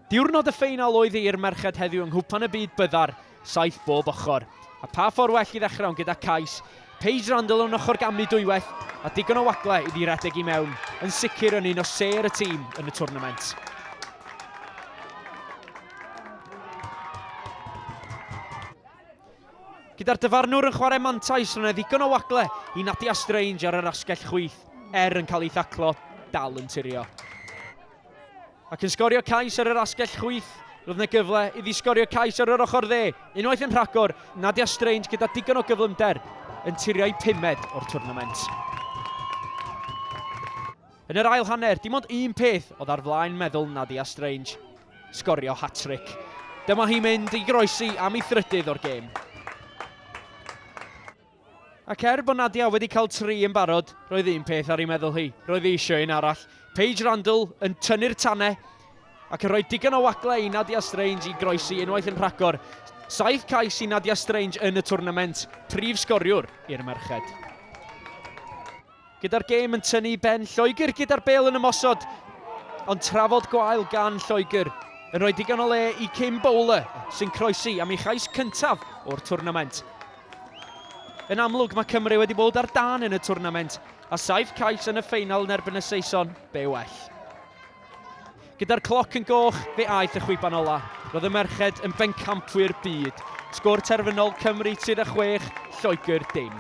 Diwrnod y ffeinal oedd i'r merched heddiw yng nghwpan y byd Byddar, 7 bob ochr. A pa ffordd well i ddechrau gyda cais, Paige Randall yn ochr gamlu dwywaith, a digon o wagle iddi redeg i mewn, yn sicr yn un o ser y tîm yn y twrnament. Gyda'r dyfarnwr yn chwarae mantais, roedd ddigon o wagle i Nadia Strange ar yr asgell chwith, yn cael ei thaclo, dal yn tirio. Ac yn sgorio cais ar yr asgell chwith, roedd yna gyfle iddi sgorio cais ar yr ochr dde. Unwaith yn rhagor, Nadia Strange gyda digon o gyflymder yn tirio i 5 o'r twrnament. Yn yr ail hanner, dim ond un peth oedd ar flaen meddwl Nadia Strange. Sgorio hat-trick. Dyma hi mynd i groesi am ei thrydydd o'r gêm. Ac bod Nadia wedi cael 3 yn barod, roedd un peth ar ei meddwl hi. Roedd hi eisiau un arall. Paige Randall yn tynnu'r tanau ac yn rhoi digon o wagle i Nadia Strange i groesi unwaith yn rhagor. 7 cais i Nadia Strange yn y twrnament, prif sgoriwr i'r merched. Gyda'r gêm yn tynnu ben, Lloegr gyda'r bêl yn ymosod, ond trafod gwael gan Lloegr yn rhoi digon o le i Kim Bowler sy'n croesi am ei chais cyntaf o'r twrnament. Yn amlwg mae Cymru wedi bod ar dan yn y twrnament, a 7 cais yn y ffeinal yn erbyn y Saeson, be well. Gyda'r cloc yn goch, fe aeth y chwipan ola. Roedd y merched yn bencampwyr byd. Sgôr terfynol Cymru 36, Lloegr dim.